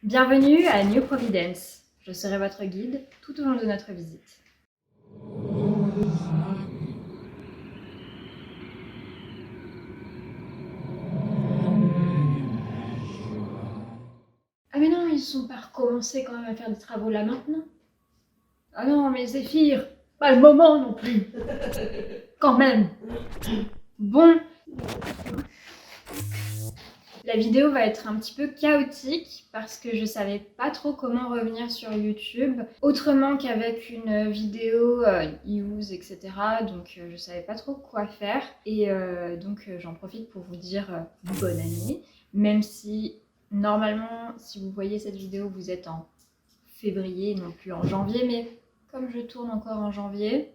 Bienvenue à New Providence. Je serai votre guide tout au long de notre visite. Ah mais non, ils sont pas recommencés quand même à faire des travaux là maintenant. Ah non, mais Zéphyr, pas le moment non plus. Quand même. Bon, la vidéo va être un petit peu chaotique parce que je savais pas trop comment revenir sur YouTube autrement qu'avec une vidéo use, etc. Donc je savais pas trop quoi faire et donc j'en profite pour vous dire bonne année, même si normalement si vous voyez cette vidéo vous êtes en février non plus en janvier, mais comme je tourne encore en janvier,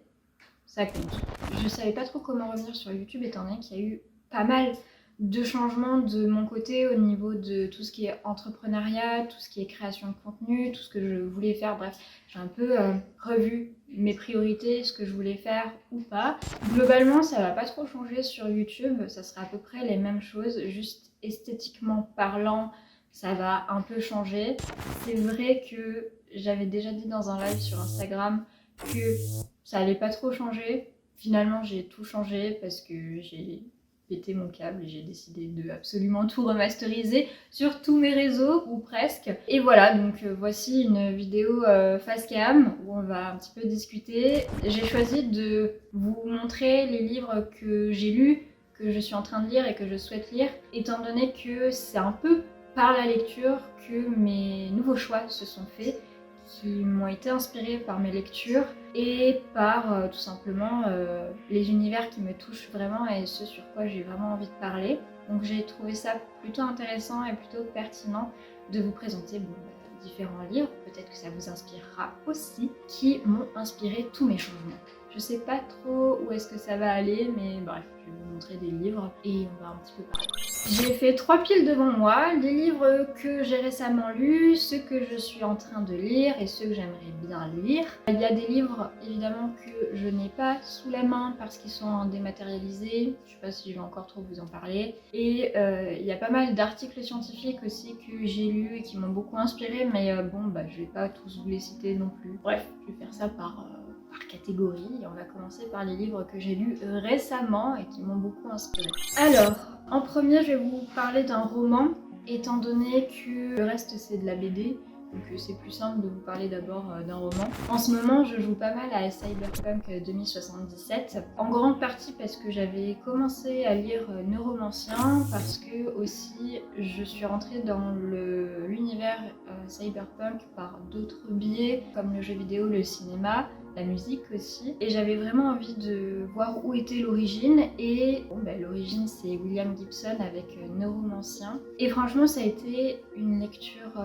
ça compte. Je savais pas trop comment revenir sur YouTube étant donné qu'il y a eu pas mal de changements de mon côté au niveau de tout ce qui est entrepreneuriat, tout ce qui est création de contenu, tout ce que je voulais faire. Bref, j'ai un peu revu mes priorités, ce que je voulais faire ou pas. Globalement, ça va pas trop changer sur YouTube, ça sera à peu près les mêmes choses, juste esthétiquement parlant, ça va un peu changer. C'est vrai que j'avais déjà dit dans un live sur Instagram que ça allait pas trop changer. Finalement, j'ai tout changé parce que j'ai pété mon câble et j'ai décidé de absolument tout remasteriser sur tous mes réseaux, ou presque. Et voilà, donc voici une vidéo face cam où on va un petit peu discuter. J'ai choisi de vous montrer les livres que j'ai lus, que je suis en train de lire et que je souhaite lire, étant donné que c'est un peu par la lecture que mes nouveaux choix se sont faits, qui m'ont été inspirés par mes lectures et par tout simplement les univers qui me touchent vraiment et ce sur quoi j'ai vraiment envie de parler. Donc j'ai trouvé ça plutôt intéressant et plutôt pertinent de vous présenter différents livres, peut-être que ça vous inspirera aussi, qui m'ont inspiré tous mes changements. Je sais pas trop où est-ce que ça va aller, mais bref, je vais vous montrer des livres et on va un petit peu parler. J'ai fait 3 piles devant moi, les livres que j'ai récemment lus, ceux que je suis en train de lire et ceux que j'aimerais bien lire. Il y a des livres évidemment que je n'ai pas sous la main parce qu'ils sont dématérialisés, je sais pas si je vais encore trop vous en parler. Et il y a pas mal d'articles scientifiques aussi que j'ai lus et qui m'ont beaucoup inspiré, mais je vais pas tous vous les citer non plus. Bref, je vais faire ça par catégorie et on va commencer par les livres que j'ai lus récemment et qui m'ont beaucoup inspiré. Alors, en premier, je vais vous parler d'un roman, étant donné que le reste c'est de la BD, donc c'est plus simple de vous parler d'abord d'un roman. En ce moment, je joue pas mal à Cyberpunk 2077, en grande partie parce que j'avais commencé à lire Neuromancien, parce que aussi je suis rentrée dans l'univers Cyberpunk par d'autres biais, comme le jeu vidéo, le cinéma, la musique aussi, et j'avais vraiment envie de voir où était l'origine, et l'origine c'est William Gibson avec Neuromancien, et franchement ça a été une lecture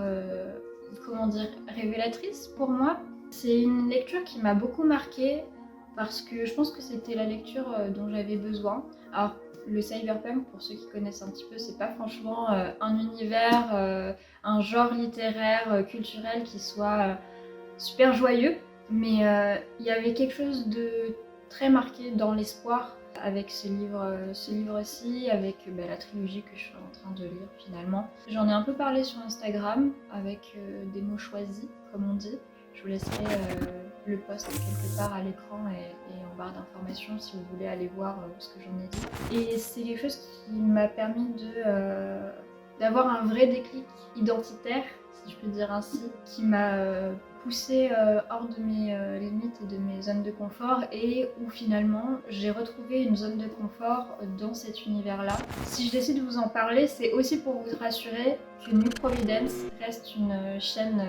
révélatrice pour moi. C'est une lecture qui m'a beaucoup marquée parce que je pense que c'était la lecture dont j'avais besoin. Alors le cyberpunk, pour ceux qui connaissent un petit peu, c'est pas franchement un univers, un genre littéraire, culturel qui soit super joyeux, mais il y avait quelque chose de très marqué dans l'espoir avec ce livre-ci, avec la trilogie que je suis en train de lire finalement. J'en ai un peu parlé sur Instagram avec des mots choisis, comme on dit. Je vous laisserai le post quelque part à l'écran et en barre d'informations si vous voulez aller voir ce que j'en ai dit. Et c'est quelque chose qui m'a permis d'avoir un vrai déclic identitaire, si je peux dire ainsi, qui m'a poussée hors de mes limites et de mes zones de confort, et où finalement j'ai retrouvé une zone de confort dans cet univers-là. Si je décide de vous en parler, c'est aussi pour vous rassurer que New Providence reste une chaîne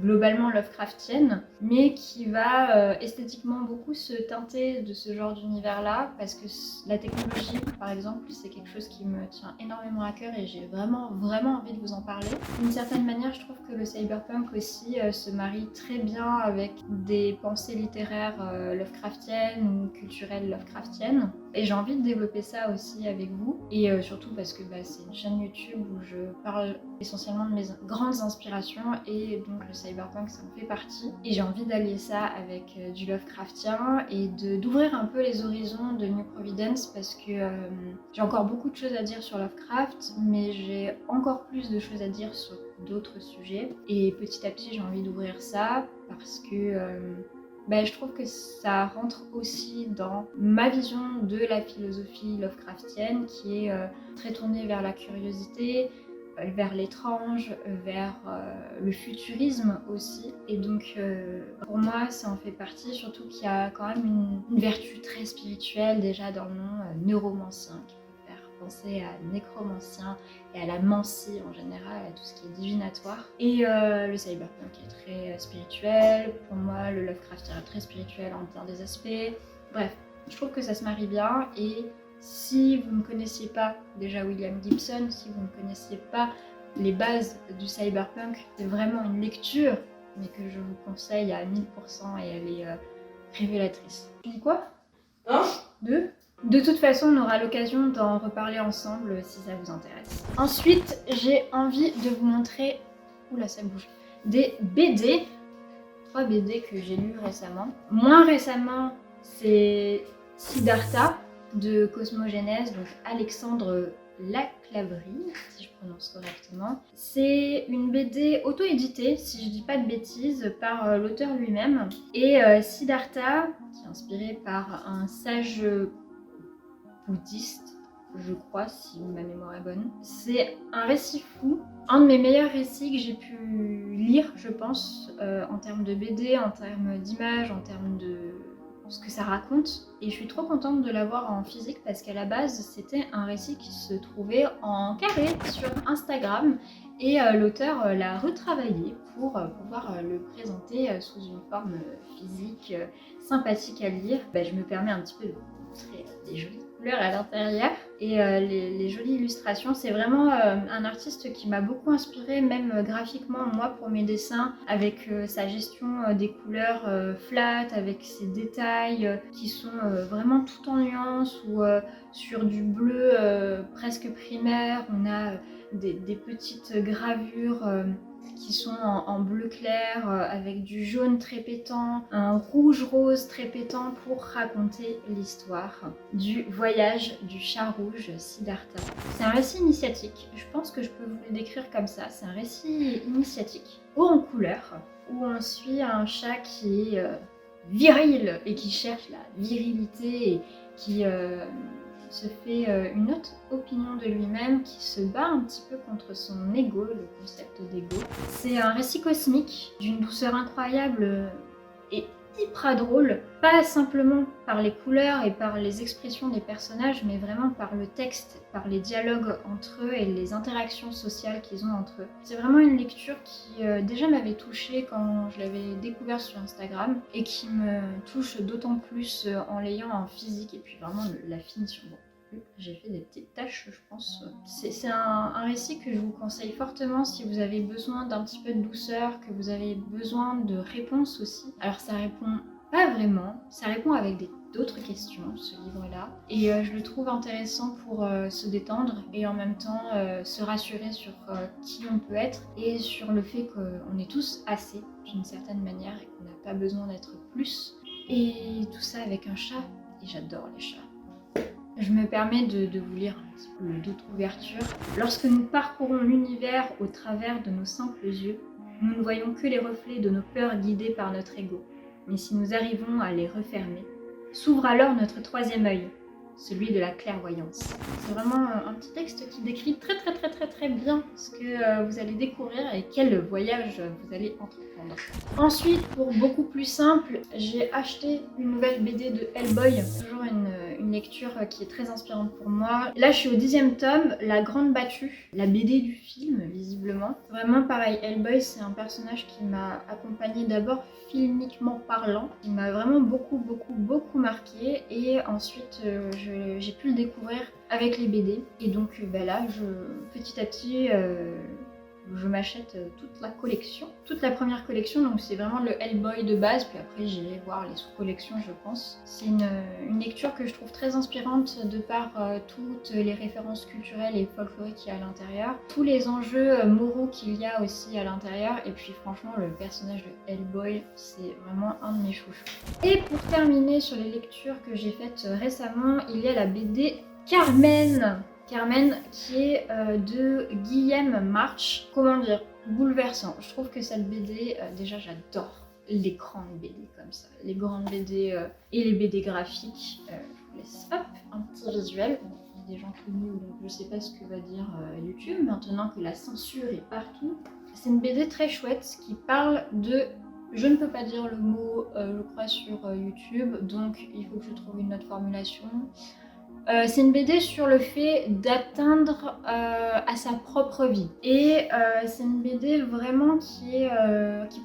globalement Lovecraftienne, mais qui va esthétiquement beaucoup se teinter de ce genre d'univers-là, parce que la technologie, par exemple, c'est quelque chose qui me tient énormément à cœur et j'ai vraiment envie de vous en parler. D'une certaine manière, je trouve que le cyberpunk aussi se marie très bien avec des pensées littéraires Lovecraftiennes ou culturelles Lovecraftiennes. Et j'ai envie de développer ça aussi avec vous, et surtout parce que c'est une chaîne YouTube où je parle essentiellement de mes grandes inspirations, et donc le cyberpunk ça en fait partie. Et j'ai envie d'allier ça avec du Lovecraftien et d'ouvrir un peu les horizons de New Providence, parce que j'ai encore beaucoup de choses à dire sur Lovecraft, mais j'ai encore plus de choses à dire sur d'autres sujets. Et petit à petit, j'ai envie d'ouvrir ça parce que je trouve que ça rentre aussi dans ma vision de la philosophie Lovecraftienne qui est très tournée vers la curiosité, vers l'étrange, vers le futurisme aussi. Et donc pour moi ça en fait partie, surtout qu'il y a quand même une vertu très spirituelle déjà dans le nom neuromancien, qui peut faire penser à nécromancien et à la mancie en général, à tout ce qui est divinatoire. Et le cyberpunk est très spirituel, pour moi le Lovecraftien est très spirituel en bien des aspects. Bref, je trouve que ça se marie bien. Et si vous ne connaissiez pas déjà William Gibson, si vous ne connaissiez pas les bases du cyberpunk, c'est vraiment une lecture, mais que je vous conseille à 1000% et elle est révélatrice. Tu dis quoi? De toute façon, on aura l'occasion d'en reparler ensemble si ça vous intéresse. Ensuite, j'ai envie de vous montrer, oula ça bouge, des BD, 3 BD que j'ai lus récemment. Moins récemment, c'est Siddhartha de Cosmogénèse, donc Alexandre Laclavrie, si je prononce correctement. C'est une BD auto-éditée, si je dis pas de bêtises, par l'auteur lui-même. Et Siddhartha, qui est inspiré par un sage bouddhiste, je crois, si ma mémoire est bonne. C'est un récit fou, un de mes meilleurs récits que j'ai pu lire, je pense, en termes de BD, en termes d'images, en termes de ce que ça raconte. Et je suis trop contente de l'avoir en physique parce qu'à la base, c'était un récit qui se trouvait en carré sur Instagram et l'auteur l'a retravaillé pour pouvoir le présenter sous une forme physique sympathique à lire. Je me permets un petit peu de vous montrer des jolies couleurs à l'intérieur et les jolies illustrations. C'est vraiment un artiste qui m'a beaucoup inspirée, même graphiquement, moi, pour mes dessins, avec sa gestion des couleurs flat, avec ses détails qui sont vraiment tout en nuances ou sur du bleu presque primaire. On a des petites gravures qui sont en bleu clair avec du jaune très pétant, un rouge rose très pétant pour raconter l'histoire du voyage du chat rouge Siddhartha. C'est un récit initiatique, je pense que je peux vous le décrire comme ça. C'est un récit initiatique, haut en couleur, où on suit un chat qui est viril et qui cherche la virilité et qui se fait une autre opinion de lui-même, qui se bat un petit peu contre son ego, le concept d'ego. C'est un récit cosmique d'une douceur incroyable et hyper drôle, pas simplement par les couleurs et par les expressions des personnages, mais vraiment par le texte, par les dialogues entre eux et les interactions sociales qu'ils ont entre eux. C'est vraiment une lecture qui déjà m'avait touchée quand je l'avais découvert sur Instagram et qui me touche d'autant plus en l'ayant en physique, et puis vraiment la finition. Bon. J'ai fait des petites tâches, je pense. C'est un récit que je vous conseille fortement si vous avez besoin d'un petit peu de douceur, que vous avez besoin de réponses aussi. Alors ça répond pas vraiment, ça répond avec d'autres questions, ce livre-là. Et je le trouve intéressant pour se détendre et en même temps se rassurer sur qui on peut être et sur le fait qu'on est tous assez d'une certaine manière et qu'on n'a pas besoin d'être plus. Et tout ça avec un chat, et j'adore les chats. Je me permets de vous lire un petit peu d'autres ouvertures. Lorsque nous parcourons l'univers au travers de nos simples yeux, nous ne voyons que les reflets de nos peurs guidées par notre ego. Mais si nous arrivons à les refermer, s'ouvre alors notre troisième œil, celui de la clairvoyance. C'est vraiment un petit texte qui décrit très bien ce que vous allez découvrir et quel voyage vous allez entreprendre. Ensuite, pour beaucoup plus simple, j'ai acheté une nouvelle BD de Hellboy, toujours une lecture qui est très inspirante pour moi. Là, je suis au 10e tome, La Grande Battue, la BD du film, visiblement. Vraiment pareil, Hellboy, c'est un personnage qui m'a accompagnée d'abord filmiquement parlant, qui m'a vraiment beaucoup marqué, et ensuite j'ai pu le découvrir avec les BD. Et donc là, petit à petit, je m'achète toute la collection, toute la première collection, donc c'est vraiment le Hellboy de base, puis après j'irai voir les sous-collections, je pense. C'est une lecture que je trouve très inspirante de par toutes les références culturelles et folkloriques qu'il y a à l'intérieur, tous les enjeux moraux qu'il y a aussi à l'intérieur, et puis franchement le personnage de Hellboy, c'est vraiment un de mes chouchous. Et pour terminer sur les lectures que j'ai faites récemment, il y a la BD Carmen. Carmen qui est de Guillaume March. Comment dire? bouleversant. Je trouve que cette BD, déjà j'adore les grandes BD comme ça, les grandes BD et les BD graphiques. Je vous laisse hop, un petit visuel. Bon, il y a des gens comme nous, donc je sais pas ce que va dire YouTube maintenant que la censure est partout. C'est une BD très chouette qui parle de... Je ne peux pas dire le mot, je crois, sur YouTube, donc il faut que je trouve une autre formulation. C'est une BD sur le fait d'atteindre à sa propre vie. Et c'est une BD vraiment qui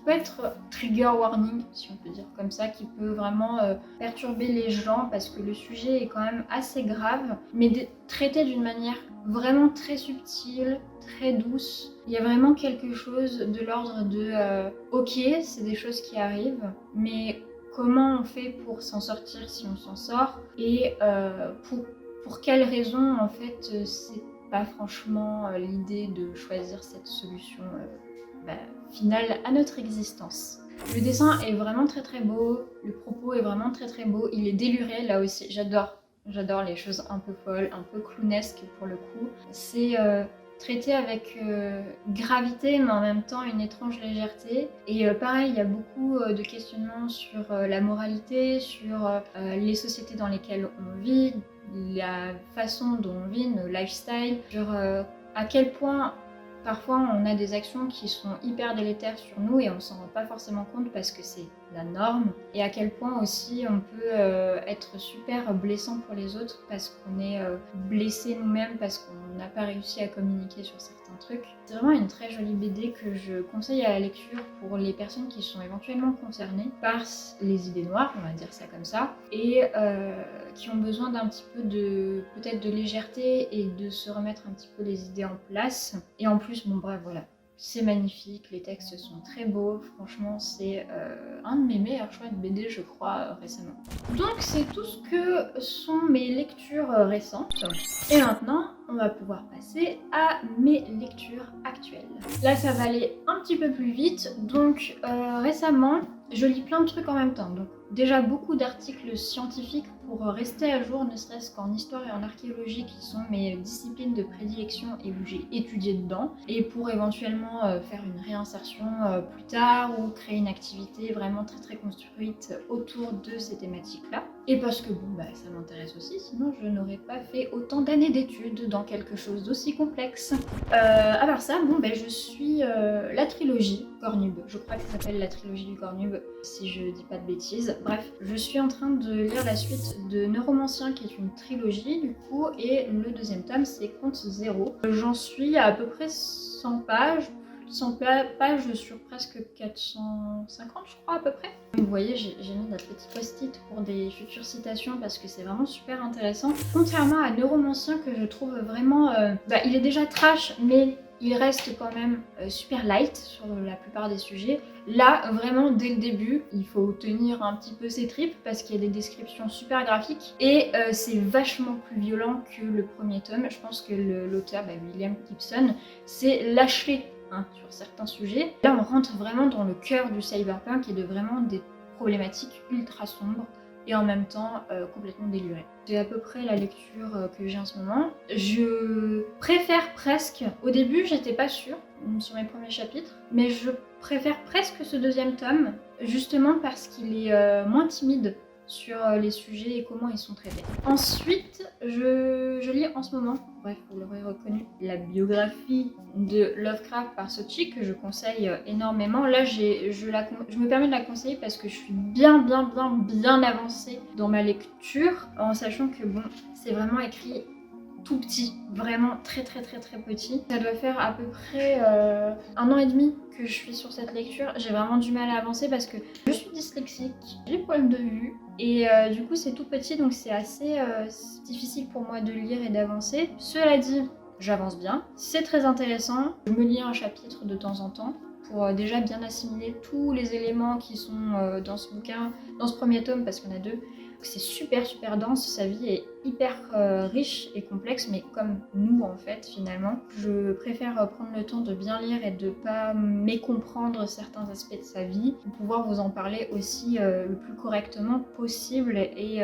peut être trigger warning, si on peut dire comme ça, qui peut vraiment perturber les gens parce que le sujet est quand même assez grave, mais traité d'une manière vraiment très subtile, très douce. Il y a vraiment quelque chose de l'ordre de ok, c'est des choses qui arrivent, mais comment on fait pour s'en sortir si on s'en sort et pour quelles raisons en fait c'est pas franchement l'idée de choisir cette solution finale à notre existence. Le dessin est vraiment très très beau, le propos est vraiment très très beau, il est déluré là aussi, j'adore les choses un peu folles, un peu clownesques pour le coup. C'est traité avec gravité mais en même temps une étrange légèreté. Et pareil, il y a beaucoup de questionnements sur la moralité, sur les sociétés dans lesquelles on vit, la façon dont on vit, nos lifestyles, sur à quel point parfois on a des actions qui sont hyper délétères sur nous et on s'en rend pas forcément compte parce que c'est la norme, et à quel point aussi on peut être super blessant pour les autres parce qu'on est blessé nous-mêmes, parce qu'on n'a pas réussi à communiquer sur certains trucs. C'est vraiment une très jolie BD que je conseille à la lecture pour les personnes qui sont éventuellement concernées par les idées noires, on va dire ça comme ça, et qui ont besoin d'un petit peu de peut-être de légèreté et de se remettre un petit peu les idées en place. Et en plus, bon bref, voilà. C'est magnifique, les textes sont très beaux, franchement c'est un de mes meilleurs choix de BD je crois récemment. Donc c'est tout ce que sont mes lectures récentes. Et maintenant on va pouvoir passer à mes lectures actuelles. Là ça va aller un petit peu plus vite, donc récemment je lis plein de trucs en même temps. Donc déjà beaucoup d'articles scientifiques pour rester à jour, ne serait-ce qu'en histoire et en archéologie qui sont mes disciplines de prédilection et où j'ai étudié dedans, et pour éventuellement faire une réinsertion plus tard ou créer une activité vraiment très très construite autour de ces thématiques-là. Et parce que bon, ça m'intéresse aussi, sinon je n'aurais pas fait autant d'années d'études dans quelque chose d'aussi complexe. À part ça, bon, je suis la trilogie Cornube. Je crois que ça s'appelle la trilogie du Cornube, si je dis pas de bêtises. Bref, je suis en train de lire la suite de Neuromancien, qui est une trilogie du coup, et le deuxième tome c'est Conte Zéro. J'en suis à peu près 100 pages. 100 pages sur presque 450 je crois à peu près. Vous voyez, j'ai mis des petits post-it pour des futures citations parce que c'est vraiment super intéressant. Contrairement à Neuromancien que je trouve vraiment... il est déjà trash mais il reste quand même super light sur la plupart des sujets. Là, vraiment, dès le début, il faut tenir un petit peu ses tripes parce qu'il y a des descriptions super graphiques et c'est vachement plus violent que le premier tome. Je pense que l'auteur, William Gibson, s'est lâché sur certains sujets. Là, on rentre vraiment dans le cœur du cyberpunk et de vraiment des problématiques ultra sombres et en même temps complètement délurées. C'est à peu près la lecture que j'ai en ce moment. Je préfère presque, au début j'étais pas sûre sur mes premiers chapitres, mais je préfère presque ce deuxième tome, justement parce qu'il est moins timide sur les sujets et comment ils sont traités. Ensuite, je lis en ce moment, bref, vous l'aurez reconnu, la biographie de Lovecraft par Sochi que je conseille énormément. Là, je me permets de la conseiller parce que je suis bien avancée dans ma lecture, en sachant que bon, c'est vraiment écrit tout petit, vraiment très petit. Ça doit faire à peu près 1 an et demi que je suis sur cette lecture. J'ai vraiment du mal à avancer parce que je suis dyslexique, j'ai des problèmes de vue et du coup c'est tout petit, donc c'est assez difficile pour moi de lire et d'avancer. Cela dit, j'avance bien, c'est très intéressant. Je me lis un chapitre de temps en temps pour déjà bien assimiler tous les éléments qui sont dans ce bouquin, dans ce premier tome parce qu'il y en a 2. C'est super dense, sa vie est hyper riche et complexe, mais comme nous en fait finalement. Je préfère prendre le temps de bien lire et de pas mécomprendre certains aspects de sa vie pour pouvoir vous en parler aussi le plus correctement possible et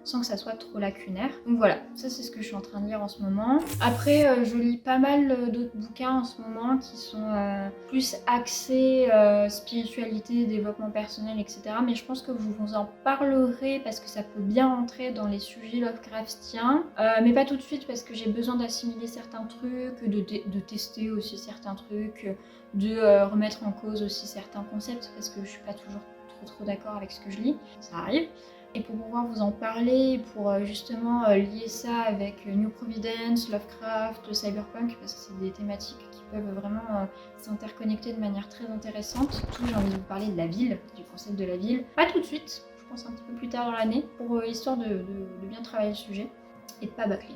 sans que ça soit trop lacunaire. Donc voilà, ça c'est ce que je suis en train de lire en ce moment. Après je lis pas mal d'autres bouquins en ce moment qui sont plus axés spiritualité, développement personnel, etc. Mais je pense que je vous en parlerai parce que ça peut bien entrer dans les sujets Lovecraftiens. Mais pas tout de suite parce que j'ai besoin d'assimiler certains trucs, de tester aussi certains trucs, de remettre en cause aussi certains concepts parce que je suis pas toujours trop d'accord avec ce que je lis. Ça arrive. Et pour pouvoir vous en parler, pour justement lier ça avec New Providence, Lovecraft, Cyberpunk, parce que c'est des thématiques qui peuvent vraiment s'interconnecter de manière très intéressante. Surtout, j'ai envie de vous parler de la ville, du concept de la ville. Pas tout de suite, je pense un petit peu plus tard dans l'année, pour histoire de bien travailler le sujet et de pas bâcler.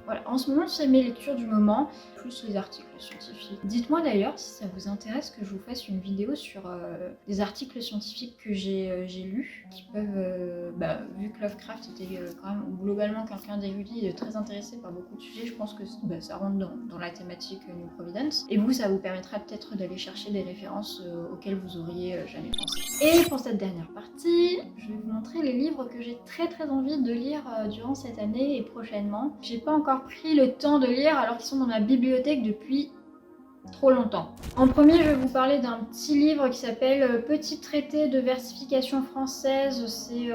Voilà, en ce moment c'est mes lectures du moment, plus les articles scientifiques. Dites-moi d'ailleurs si ça vous intéresse que je vous fasse une vidéo sur des articles scientifiques que j'ai lus, qui peuvent, vu que Lovecraft était quand même globalement quelqu'un d'érudit et très intéressé par beaucoup de sujets, je pense que ça rentre dans la thématique New Providence. Et vous, ça vous permettra peut-être d'aller chercher des références auxquelles vous auriez jamais pensé. Et pour cette dernière partie, je vais vous montrer les livres que j'ai très envie de lire durant cette année et prochainement. J'ai pas encore pris le temps de lire alors qu'ils sont dans ma bibliothèque depuis trop longtemps. En premier, je vais vous parler d'un petit livre qui s'appelle Petit traité de versification française. C'est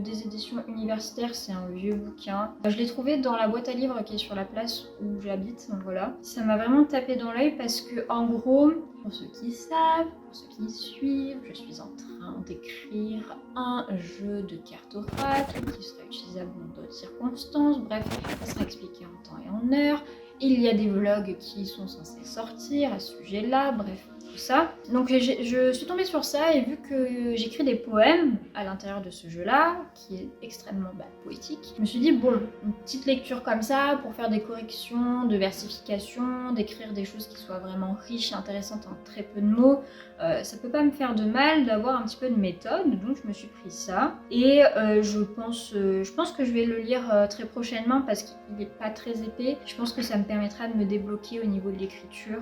des éditions universitaires, c'est un vieux bouquin. Je l'ai trouvé dans la boîte à livres qui est sur la place où j'habite, donc voilà. Ça m'a vraiment tapé dans l'œil parce que, en gros, pour ceux qui savent, pour ceux qui suivent, je suis en train d'écrire un jeu de cartes oracle qui sera utilisable dans d'autres circonstances. Bref, ça sera expliqué en temps et en heure. Il y a des vlogs qui sont censés sortir à ce sujet-là, bref, tout ça. Donc je suis tombée sur ça et vu que j'écris des poèmes à l'intérieur de ce jeu-là, qui est extrêmement poétique, je me suis dit, bon, une petite lecture comme ça pour faire des corrections, de versification, d'écrire des choses qui soient vraiment riches et intéressantes en très peu de mots, ça peut pas me faire de mal d'avoir un petit peu de méthode, donc je me suis pris ça. Et je pense que je vais le lire très prochainement parce qu'il est pas très épais. Je pense que ça me permettra de me débloquer au niveau de l'écriture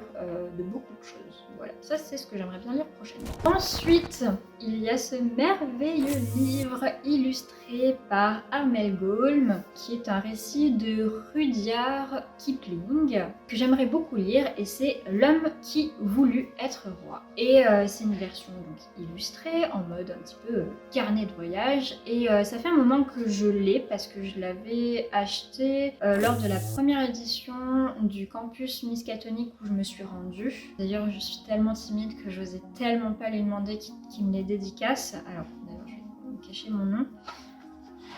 de beaucoup de choses. Voilà, ça c'est ce que j'aimerais bien lire prochainement. Ensuite, il y a ce merveilleux livre illustré par Armel Gaume, qui est un récit de Rudyard Kipling, que j'aimerais beaucoup lire, et c'est L'homme qui voulut être roi. Et c'est une version donc illustrée, en mode un petit peu carnet de voyage, et ça fait un moment que je l'ai, parce que je l'avais acheté lors de la première édition du campus Miskatonic où je me suis rendue. D'ailleurs, je suis tellement timide que j'osais tellement pas lui demander qu'il me les dédicace. Alors, d'ailleurs, je vais me cacher mon nom.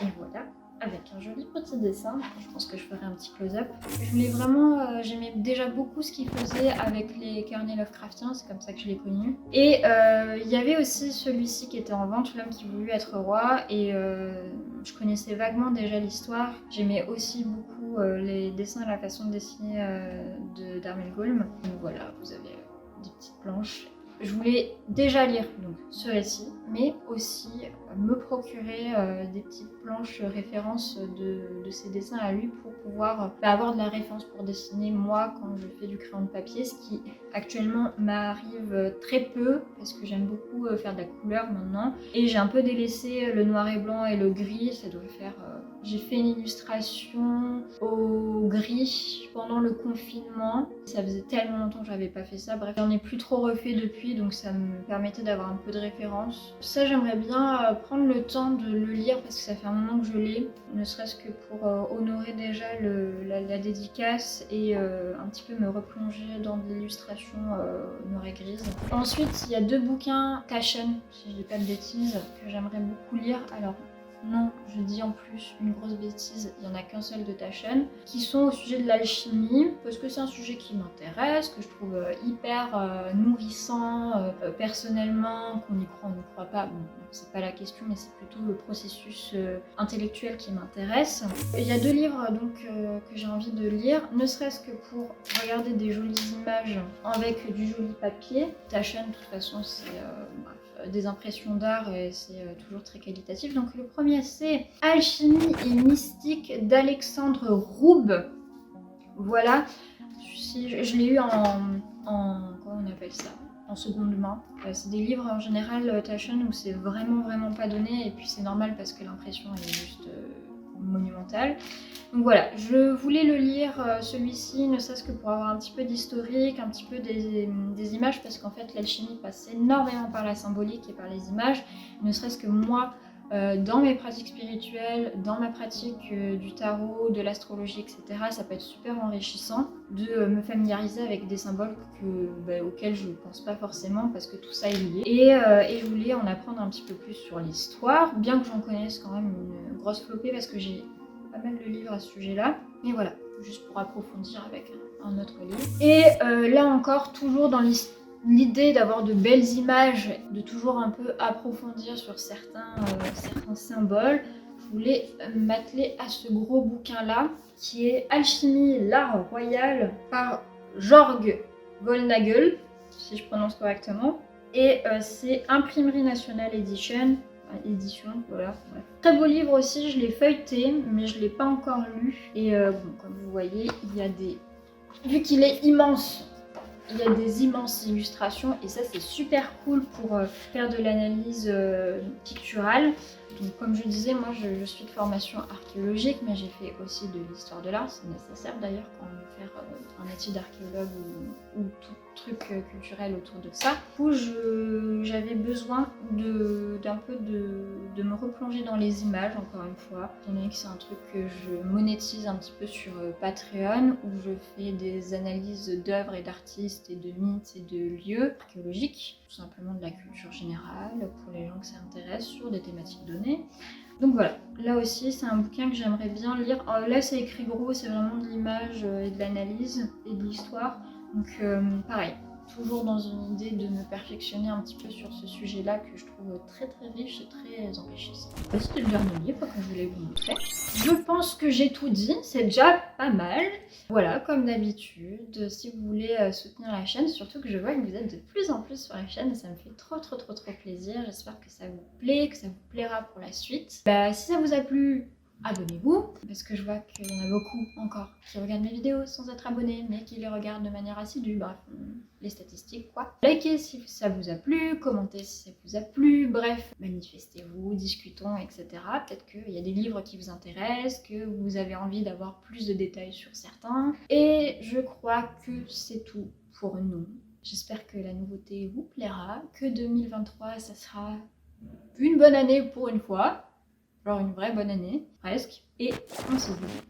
Et voilà, avec un joli petit dessin. Je pense que je ferai un petit close-up. Je voulais vraiment, j'aimais déjà beaucoup ce qu'il faisait avec les carnets Lovecraftiens, c'est comme ça que je l'ai connu. Et il y avait aussi celui-ci qui était en vente, L'homme qui voulut être roi, et je connaissais vaguement déjà l'histoire. J'aimais aussi beaucoup les dessins et la façon de dessiner d'Armel Gaume. Donc voilà, vous avez des petites planches. Je voulais déjà lire donc, ce récit, mais aussi me procurer des petites planches références de ses dessins à lui pour pouvoir avoir de la référence pour dessiner moi quand je fais du crayon de papier, ce qui actuellement m'arrive très peu parce que j'aime beaucoup faire de la couleur maintenant et j'ai un peu délaissé le noir et blanc et le gris. Ça doit faire j'ai fait une illustration au gris pendant le confinement. Ça faisait tellement longtemps que j'avais pas fait ça. Bref, j'en ai plus trop refait depuis, donc ça me permettait d'avoir un peu de référence. Ça, j'aimerais bien prendre le temps de le lire parce que ça fait un moment que je l'ai, ne serait-ce que pour honorer déjà la dédicace et un petit peu me replonger dans de l'illustration noire et grise. Ensuite, il y a 2 bouquins Taschen, si je dis pas de bêtises, que j'aimerais beaucoup lire. Alors, non, je dis en plus une grosse bêtise, il n'y en a qu'un seul de ta chaîne, qui sont au sujet de l'alchimie, parce que c'est un sujet qui m'intéresse, que je trouve hyper nourrissant, personnellement, qu'on y croit, on n'y croit pas, bon, c'est pas la question, mais c'est plutôt le processus intellectuel qui m'intéresse. Il y a 2 livres donc que j'ai envie de lire, ne serait-ce que pour regarder des jolies images avec du joli papier. Ta chaîne, de toute façon, c'est des impressions d'art et c'est toujours très qualitatif. Donc le premier c'est Alchimie et mystique d'Alexandre Roub. Voilà, je l'ai eu comment on appelle ça, en seconde main. C'est des livres en général ta chaîne où c'est vraiment pas donné, et puis c'est normal parce que l'impression est juste monumentale. Donc voilà, je voulais le lire celui-ci, ne serait-ce que pour avoir un petit peu d'historique, un petit peu des images, parce qu'en fait l'alchimie passe énormément par la symbolique et par les images, ne serait-ce que moi, dans mes pratiques spirituelles, dans ma pratique du tarot, de l'astrologie, etc., ça peut être super enrichissant de me familiariser avec des symboles auxquels je ne pense pas forcément, parce que tout ça est lié. Et je voulais en apprendre un petit peu plus sur l'histoire, bien que j'en connaisse quand même une grosse flopée, parce que j'ai pas mal de livres à ce sujet-là. Mais voilà, juste pour approfondir avec un autre livre. Et là encore, toujours dans l'idée d'avoir de belles images, de toujours un peu approfondir sur certains symboles, je voulais m'atteler à ce gros bouquin-là, qui est Alchimie, l'art royal, par Jorg Vollnagel, si je prononce correctement. Et c'est Imprimerie Nationale Edition, voilà. Ouais. Très beau livre aussi, je l'ai feuilleté, mais je ne l'ai pas encore lu. Et bon, comme vous voyez, il y a des... Vu qu'il est immense, il y a des immenses illustrations, et ça c'est super cool pour faire de l'analyse picturale. Donc comme je disais, moi je suis de formation archéologique, mais j'ai fait aussi de l'histoire de l'art, c'est nécessaire d'ailleurs quand on veut faire un métier d'archéologue ou tout truc culturel autour de ça. Du coup j'avais besoin d'un peu de me replonger dans les images, encore une fois, étant donné que c'est un truc que je monétise un petit peu sur Patreon, où je fais des analyses d'œuvres et d'artistes et de mythes et de lieux archéologiques, tout simplement de la culture générale, pour les gens que ça intéresse, sur des thématiques données. Donc voilà, là aussi c'est un bouquin que j'aimerais bien lire. Là c'est écrit gros, c'est vraiment de l'image et de l'analyse et de l'histoire. Donc pareil, toujours dans une idée de me perfectionner un petit peu sur ce sujet-là que je trouve très riche et très enrichissant. C'était le dernier livre que je voulais vous montrer. Je pense que j'ai tout dit, c'est déjà pas mal. Voilà, comme d'habitude, si vous voulez soutenir la chaîne, surtout que je vois que vous êtes de plus en plus sur la chaîne et ça me fait trop plaisir. J'espère que ça vous plaît, que ça vous plaira pour la suite. Si ça vous a plu, abonnez-vous, parce que je vois qu'il y en a beaucoup encore qui regardent mes vidéos sans être abonnés, mais qui les regardent de manière assidue, bref, les statistiques quoi. Likez si ça vous a plu, commentez si ça vous a plu, bref, manifestez-vous, discutons, etc. Peut-être qu'il y a des livres qui vous intéressent, que vous avez envie d'avoir plus de détails sur certains. Et je crois que c'est tout pour nous. J'espère que la nouveauté vous plaira, que 2023 ça sera une bonne année pour une fois. Genre une vraie bonne année, presque. Et on se dit